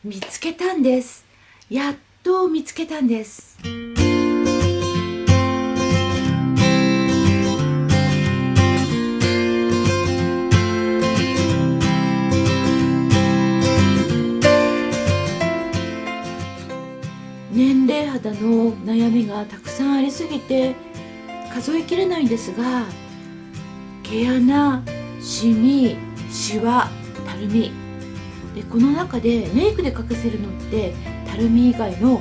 見つけたんです。やっと見つけたんです。年齢肌の悩みがたくさんありすぎて数えきれないんですが、毛穴、シミ、シワ、たるみで、この中でメイクで隠せるのってたるみ以外の、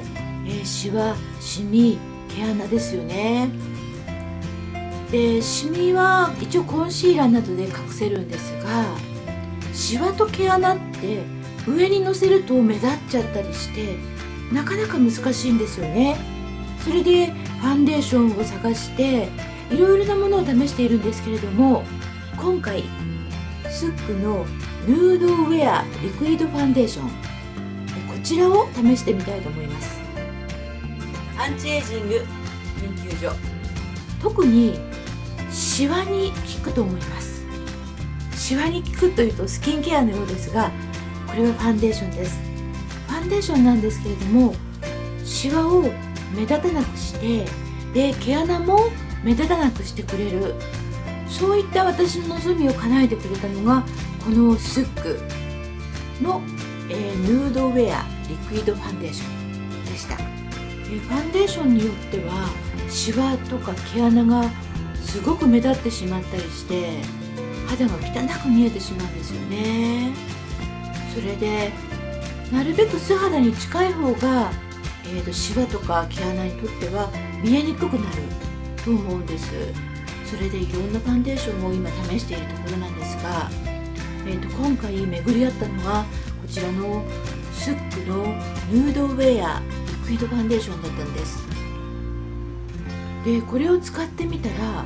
シワ、シミ、毛穴ですよね。で、シミは一応コンシーラーなどで隠せるんですが、シワと毛穴って上にのせると目立っちゃったりしてなかなか難しいんですよね。それでファンデーションを探していろいろなものを試しているんですけれども、今回スックのヌードウェアリクイッドファンデーション、こちらを試してみたいと思います。アンチエイジング研究所、特にシワに効くと思います。シワに効くというとスキンケアのようですが、これはファンデーションです。ファンデーションなんですけれども、シワを目立たなくして、で毛穴も目立たなくしてくれる、そういった私の望みを叶えてくれたのがこのスックの、ヌードウェアリクイッドファンデーションでした。ファンデーションによってはシワとか毛穴がすごく目立ってしまったりして肌が汚く見えてしまうんですよね。それでなるべく素肌に近い方が、シワとか毛穴にとっては見えにくくなると思うんです。それでいろんなファンデーションを今試しているところなんですが、今回巡り合ったのがこちらのスックのヌードウェアリクイッドファンデーションだったんです。でこれを使ってみたら、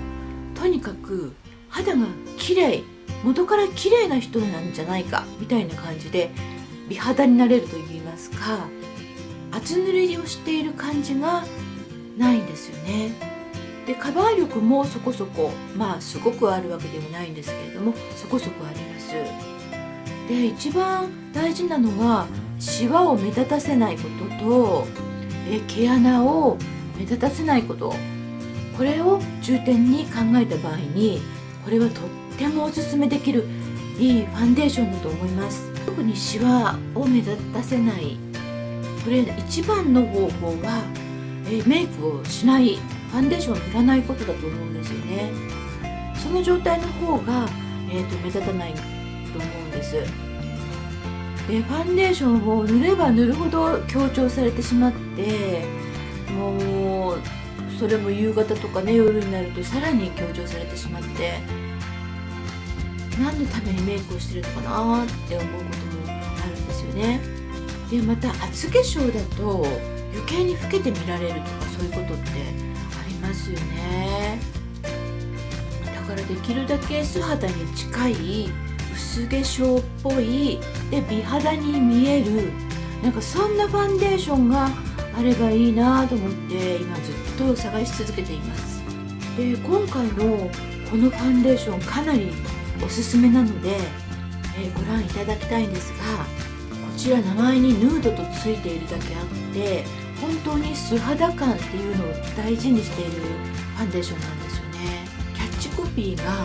とにかく肌が綺麗、元から綺麗な人なんじゃないかみたいな感じで美肌になれるといいますか、厚塗りをしている感じがないんですよね。でカバー力もそこそこ、すごくあるわけではないんですけれども、そこそこあります。で一番大事なのがシワを目立たせないことと、毛穴を目立たせないこと、これを重点に考えた場合に、これはとってもおすすめできるいいファンデーションだと思います。特にシワを目立たせない、これ一番の方法は、メイクをしない、ファンデーションを塗らないことだと思うんですよね。その状態の方が、目立たないと思うんです。ファンデーションを塗れば塗るほど強調されてしまって、もうそれも夕方とかね、夜になるとさらに強調されてしまって、何のためにメイクをしてるのかなって思うこともあるんですよね。でまた厚化粧だと余計に老けて見られるとか、そういうことってありますよね。だからできるだけ素肌に近い薄化粧っぽいで美肌に見える、なんかそんなファンデーションがあればいいなと思って今ずっと探し続けています。で今回のこのファンデーションかなりおすすめなので、ご覧いただきたいんですが、こちら名前にヌードとついているだけあって、本当に素肌感っていうのを大事にしているファンデーションなんですよね。キャッチコピーが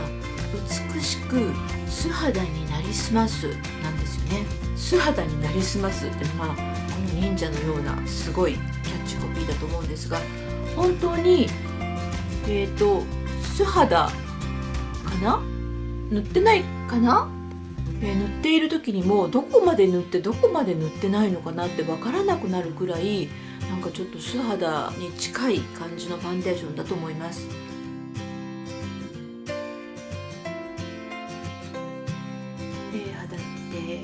美しく素肌になりすますなんですよね。素肌になりすますって、この忍者のようなすごいキャッチコピーだと思うんですが、本当に素肌かな、塗ってないかな、塗っている時にもどこまで塗ってどこまで塗ってないのかなって分からなくなるくらい、なんかちょっと素肌に近い感じのファンデーションだと思います。肌って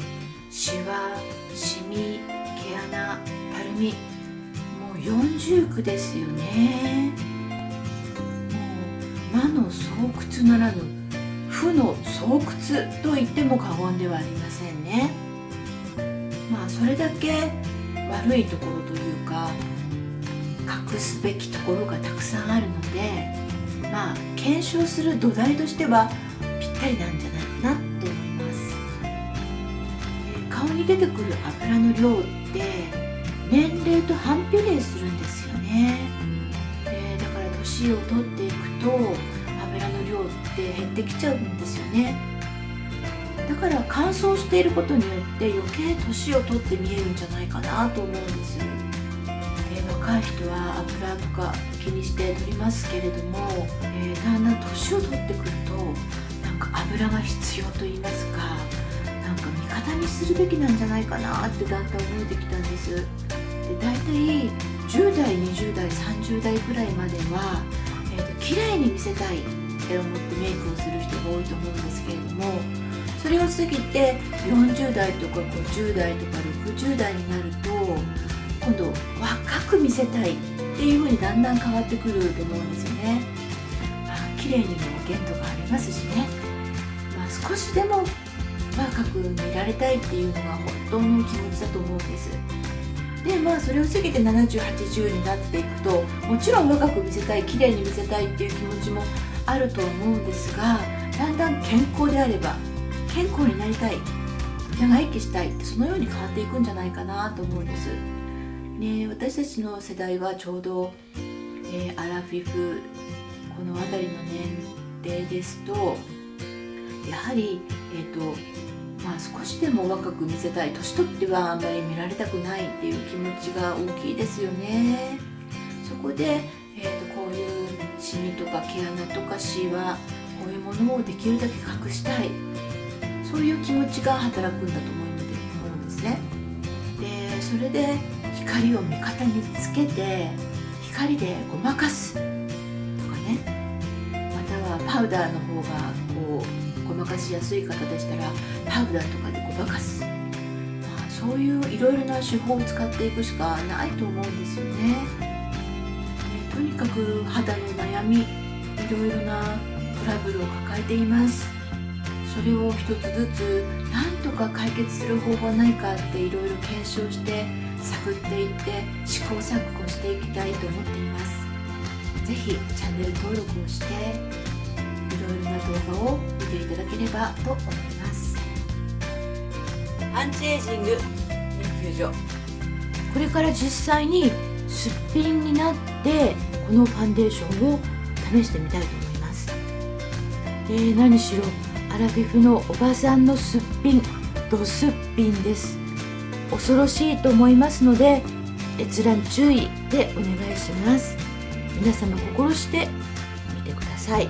シワ、シミ、毛穴、たるみ、もう四重苦ですよね。もう魔の巣窟ならぬ負の巣窟と言っても過言ではありませんね。それだけ悪いところというか隠すべきところがたくさんあるので、検証する土台としてはぴったりなんじゃないかなと思います。顔にに出てくる油の量って年齢と反比例するんですよね。だから年を取っていくと油の量って減ってきちゃうんですよね。だから乾燥していることによって余計年を取って見えるんじゃないかなと思うんです。若い人は油とか気にして取りますけれども、だんだん年を取ってくるとなんか油が必要と言いますか、なんか味方にするべきなんじゃないかなってだんだん思えてきたんです。で、だいたい10代20代30代くらいまでは、綺麗に見せたいって思ってメイクをする人が多いと思うんですけれども、それを過ぎて40代とか50代とか60代になると今度若く見せたいっていう風にだんだん変わってくると思うんですよね。綺麗にも限度がありますしね、少しでも若く見られたいっていうのが本当の気持ちだと思うんです。で、それを過ぎて70、80になっていくと、もちろん若く見せたい、綺麗に見せたいっていう気持ちもあると思うんですが、だんだん健康であれば健康になりたい、長生きしたいってそのように変わっていくんじゃないかなと思うんです。私たちの世代はちょうど、アラフィフこの辺りの年齢ですと、やはり、少しでも若く見せたい、年取ってはあんまり見られたくないっていう気持ちが大きいですよね。そこで、こういうシミとか毛穴とかシワ、こういうものをできるだけ隠したい、そういう気持ちが働くんだと思うんですね。で、それで光を味方につけて光でごまかすとかね、またはパウダーの方がごまかしやすい方でしたらパウダーとかでごまかす、そういういろいろな手法を使っていくしかないと思うんですよね。とにかく肌の悩み、いろいろなトラブルを抱えています。それを一つずつ何とか解決する方法はないかっていろいろ検証して探っていって試行錯誤していきたいと思っています。ぜひチャンネル登録をしていろいろな動画を見ていただければと思います。アンチエイジング研究所、これから実際にすっぴんになってこのファンデーションを試してみたいと思います。何しろアラフィフのおばさんのすっぴん、ドすっぴんです。恐ろしいと思いますので閲覧注意でお願いします。皆様心して見てください。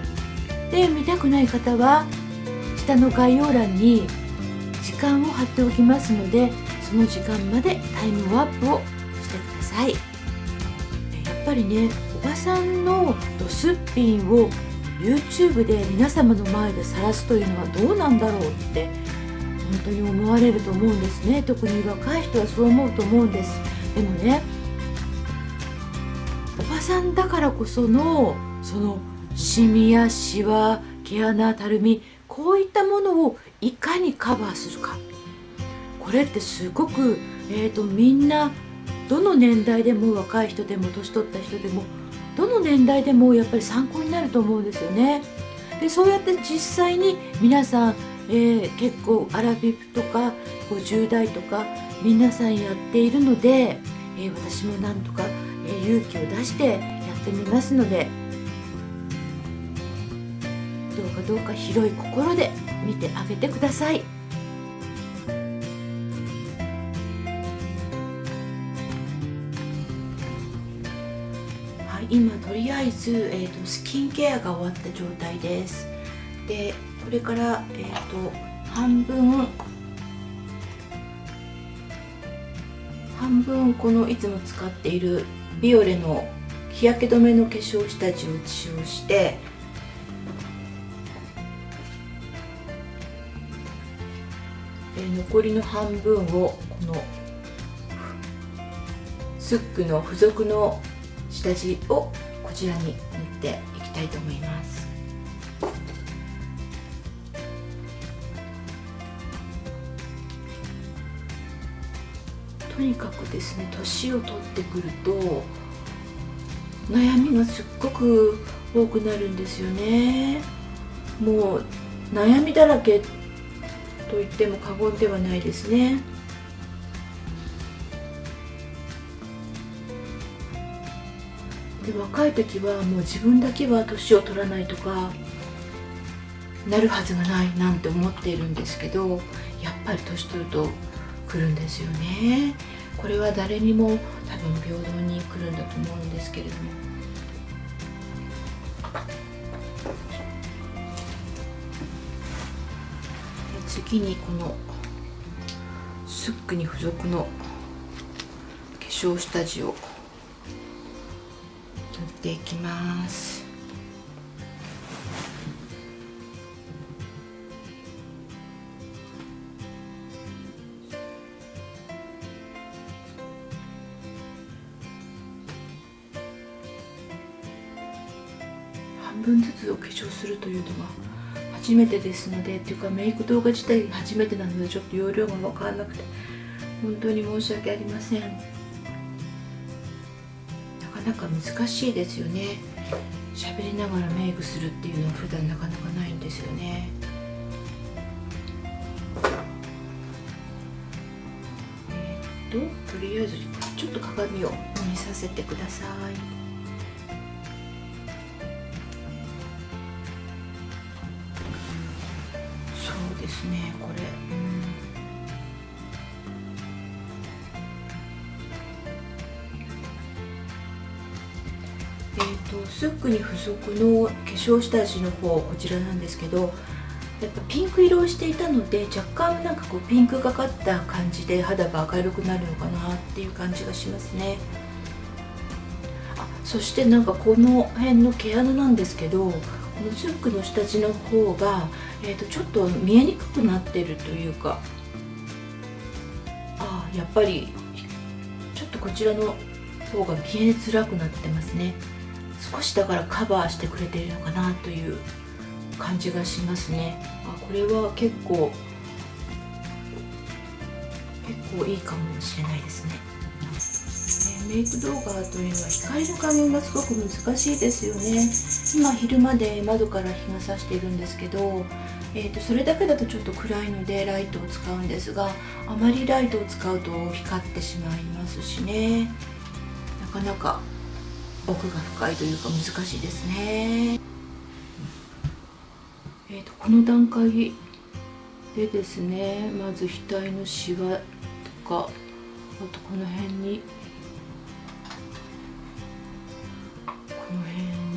で、見たくない方は下の概要欄に時間を貼っておきますので、その時間までタイムアップをしてください。やっぱりね、おばさんのドすっぴんを YouTube で皆様の前で晒すというのはどうなんだろうって本当に思われると思うんですね。特に若い人はそう思うと思うんです。でもね、おばさんだからこそのそのシミやシワ、毛穴、たるみ、こういったものをいかにカバーするか、これってすごく、みんなどの年代でも、若い人でも年取った人でもどの年代でもやっぱり参考になると思うんですよね。で、そうやって実際に皆さん、結構アラフィフとか50代とか皆さんやっているので、私もなんとか、勇気を出してやってみますので、どうか広い心で見てあげてください。はい、今とりあえず、スキンケアが終わった状態です。で、これから、半分このいつも使っているビオレの日焼け止めの化粧下地を使用して、残りの半分をこのスックの付属の下地をこちらに塗っていきたいと思います。とにかくですね、年を取ってくると悩みがすっごく多くなるんですよね。もう悩みだらけと言っても過言ではないですね。で若い時はもう自分だけは年を取らないとかなるはずがないなんて思っているんですけど、やっぱり年取ると来るんですよね。これは誰にも多分平等に来るんだと思うんですけれども、次にこのスックに付属の化粧下地を塗っていきます。半分ずつお化粧するというのは初めてですので、っていうかメイク動画自体が初めてなのでちょっと容量が分からなくて本当に申し訳ありません。なかなか難しいですよね。喋りながらメイクするっていうのは普段なかなかないんですよね。とりあえずちょっと鏡を見させてください。そうですね、これ、スックに付属の化粧下地の方、こちらなんですけど、やっぱピンク色をしていたので若干なんかこうピンクがかった感じで肌が明るくなるのかなっていう感じがしますね。そしてなんかこの辺の毛穴なんですけど、このスックの下地の方が、ちょっと見えにくくなってるというか、やっぱりちょっとこちらの方が見えづらくなってますね。少しだからカバーしてくれているのかなという感じがしますね。これは結構いいかもしれないですね。メイク動画というのは光の加減がすごく難しいですよね。今昼間で窓から日が差しているんですけど、それだけだとちょっと暗いのでライトを使うんですが、あまりライトを使うと光ってしまいますしね、なかなか奥が深いというか難しいですね。この段階でですね、まず額のシワとか、あとこの辺に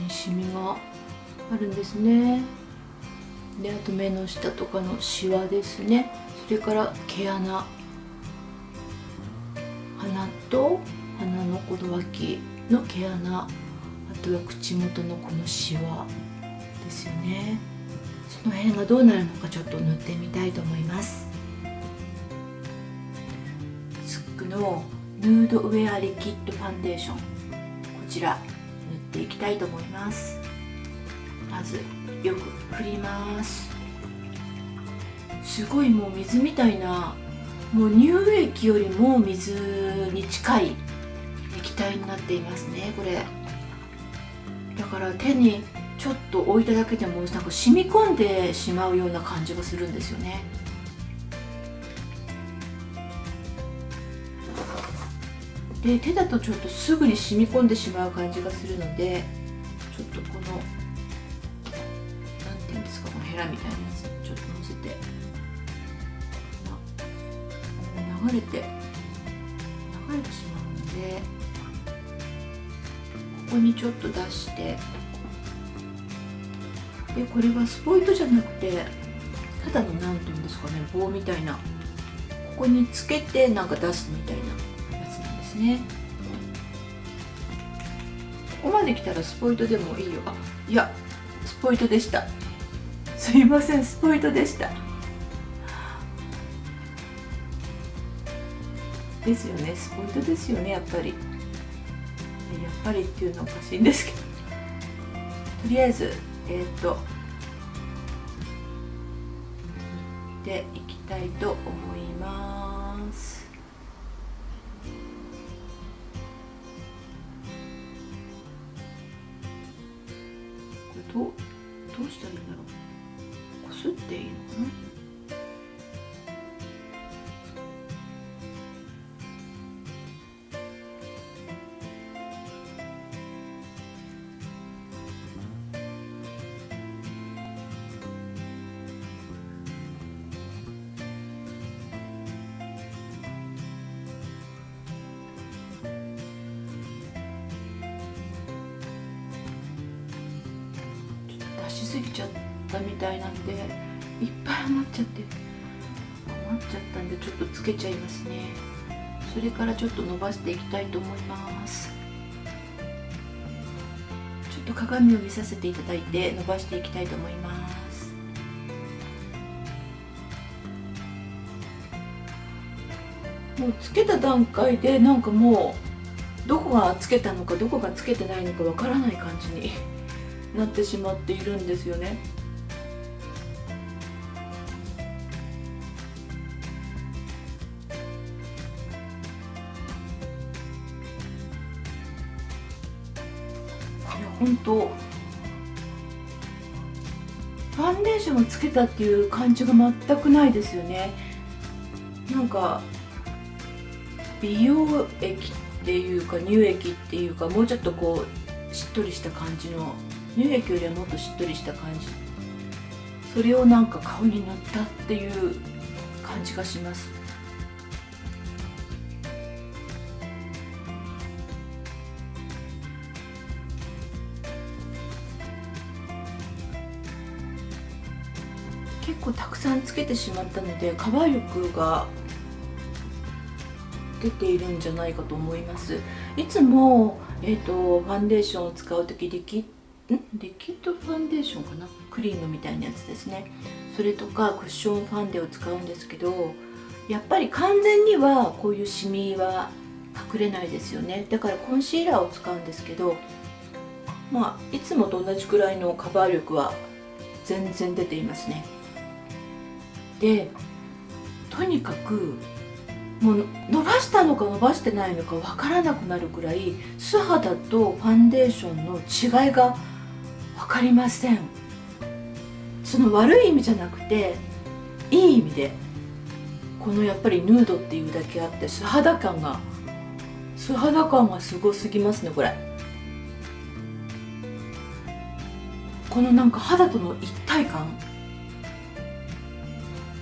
シミがあるんですね。で、あと目の下とかのシワですね。それから毛穴、鼻と鼻のこの脇の毛穴、あとは口元のこのシワですよね。その辺がどうなるのかちょっと塗ってみたいと思います。スックのヌードウェアリキッドファンデーション、こちら塗っていきたいと思います。まずよく振ります。すごいもう水みたいな、もう乳液よりも水に近い液体になっていますね。これだから手にちょっと置いただけでもなんか染み込んでしまうような感じがするんですよね。で、手だとちょっとすぐに染み込んでしまう感じがするので、ちょっとこのなんていうんですか、このヘラみたいなやつちょっと乗せて、流れてしまうので、ここにちょっと出して、でこれはスポイトじゃなくてただのなんていうんですかね、棒みたいな、ここにつけてなんか出すみたいなやつなんですね。ここまで来たらスポイトでもいいよ。いや、スポイトでした。すいません、スポイトでした。ですよね、スポイトですよね、やっぱり。やっぱりっていうのはおかしいんですけど、とりあえず塗っていきたいと思います。これどうしたらいいんだろう。こすっていいのかな。すぎちゃったみたいなんで、いっぱい余っちゃったんで、ちょっとつけちゃいますね。それからちょっと伸ばしていきたいと思います。ちょっと鏡を見させていただいて伸ばしていきたいと思います。もうつけた段階でなんかもうどこがつけたのかどこがつけてないのかわからない感じになってしまっているんですよね。本当ファンデーションをつけたっていう感じが全くないですよね。なんか美容液っていうか乳液っていうか、もうちょっとこうしっとりした感じの、乳液よりはもっとしっとりした感じ、それをなんか顔に塗ったっていう感じがします。結構たくさんつけてしまったのでカバー力が出ているんじゃないかと思います。いつも、ファンデーションを使う時リキッドファンデーションかな、クリームみたいなやつですね。それとかクッションファンデを使うんですけど、やっぱり完全にはこういうシミは隠れないですよね。だからコンシーラーを使うんですけど、まあいつもと同じくらいのカバー力は全然出ていますね。でとにかくもう伸ばしたのか伸ばしてないのかわからなくなるくらい素肌とファンデーションの違いが分かりません。その悪い意味じゃなくていい意味で、このやっぱりヌードっていうだけあって素肌感がすごすぎますね。これこのなんか肌との一体感、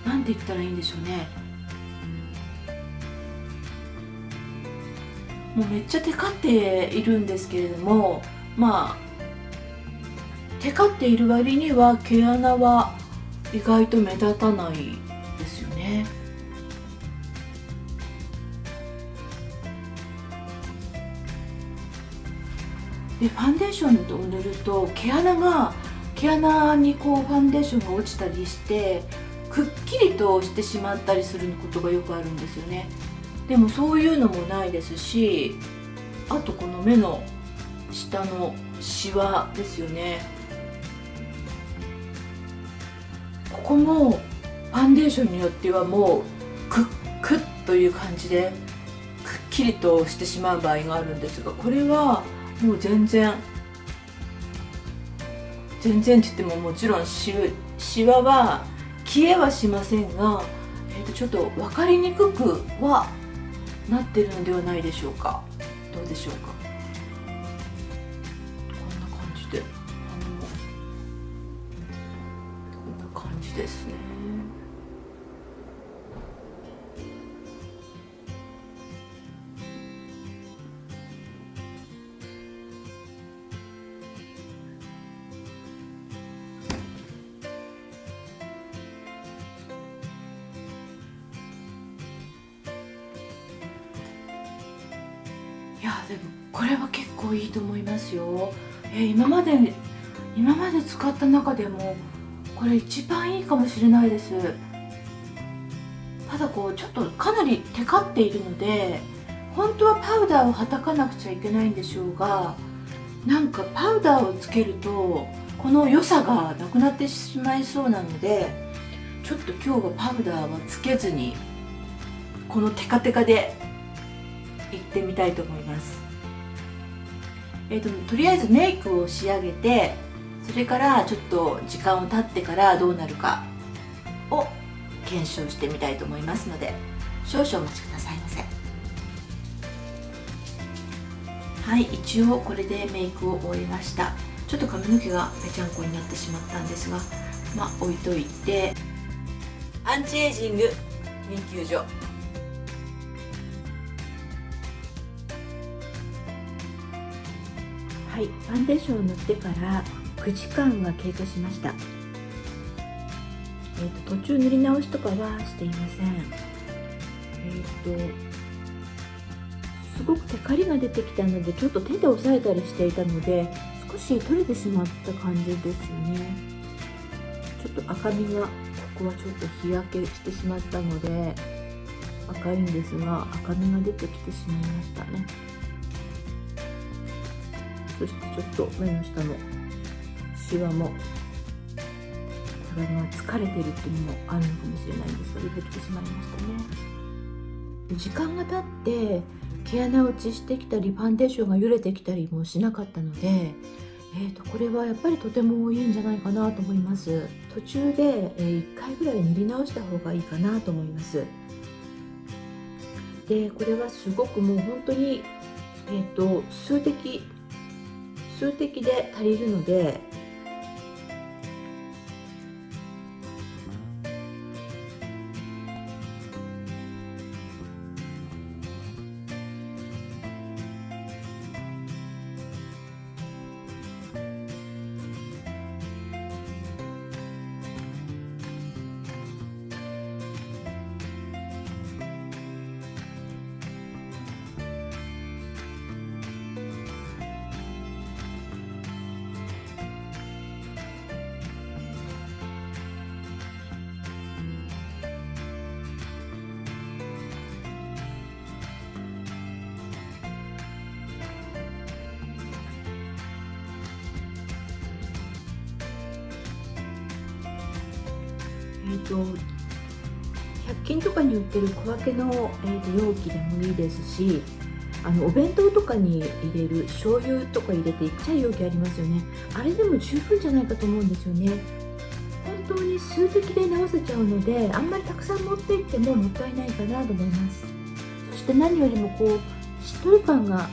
なんて言ったらいいんでしょうね。もうめっちゃテカっているんですけれども、まあテカっている割には毛穴は意外と目立たないですよね。でファンデーションを塗ると毛穴にこうファンデーションが落ちたりしてくっきりとしてしまったりすることがよくあるんですよね。でもそういうのもないですし、あとこの目の下のシワですよね。ここもファンデーションによってはもうクッという感じでくっきりとしてしまう場合があるんですが、これはもう全然って言ってももちろんシワは消えはしませんが、ちょっと分かりにくくはなってるのではないでしょうか。どうでしょうか。こんな感じで、こんな感じですね。いやでもこれは結構いいと思いますよ。今まで使った中でもこれ一番いいかもしれないです。ただこうちょっとかなりテカっているので、本当はパウダーをはたかなくちゃいけないんでしょうが、なんかパウダーをつけるとこの良さがなくなってしまいそうなので、ちょっと今日はパウダーはつけずにこのテカテカでいってみたいと思います。とりあえずメイクを仕上げて、それからちょっと時間を経ってからどうなるかを検証してみたいと思いますので、少々お待ちくださいませ。はい、一応これでメイクを終えました。ちょっと髪の毛がぺちゃんこになってしまったんですが、まあ置いといて、アンチエイジング研究所。はい、ファンデーションを塗ってから9時間が経過しました。途中塗り直しとかはしていません。すごくテカリが出てきたので、ちょっと手で押さえたりしていたので少し取れてしまった感じですね。ちょっと赤みが、ここはちょっと日焼けしてしまったので赤いんですが、赤みが出てきてしまいましたね。そしてちょっと目の下のシワも、これが疲れてるっていうのもあるのかもしれないんですが、出てきてしまいましたね。時間が経って毛穴落ちしてきたり、ファンデーションが揺れてきたりもしなかったので、これはやっぱりとてもいいんじゃないかなと思います。途中で、1回ぐらい塗り直した方がいいかなと思います。でこれはすごくもう本当に、数滴で足りるので、100均とかに売ってる小分けの、容器でもいいですし、お弁当とかに入れる醤油とか入れてちっちゃい容器ありますよね。あれでも十分じゃないかと思うんですよね。本当に数滴で直せちゃうので、あんまりたくさん持っていってももったいないかなと思います。そして何よりもこうしっとり感が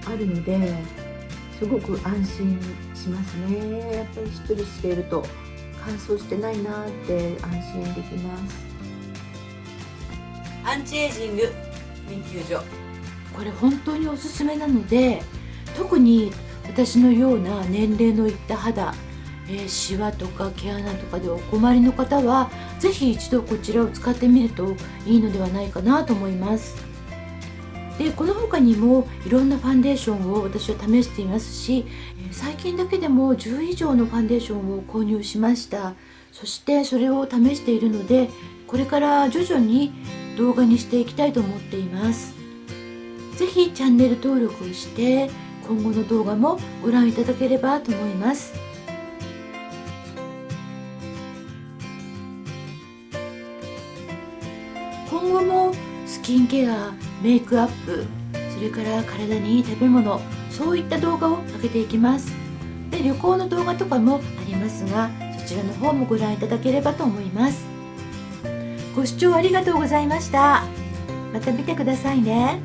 あるのですごく安心しますね。やっぱりしっとりしていると乾燥してないなって安心できます。アンチエイジング研究所、これ本当におすすめなので、特に私のような年齢のいった肌、シワとか毛穴とかでお困りの方はぜひ一度こちらを使ってみるといいのではないかなと思います。でこの他にもいろんなファンデーションを私は試していますし、最近だけでも10以上のファンデーションを購入しました。そしてそれを試しているので、これから徐々に動画にしていきたいと思っています。ぜひチャンネル登録をして今後の動画もご覧いただければと思います。今後もスキンケア、メイクアップ、それから体にいい食べ物、そういった動画を上げていきます。で旅行の動画とかもありますが、そちらの方もご覧いただければと思います。ご視聴ありがとうございました。また見てくださいね。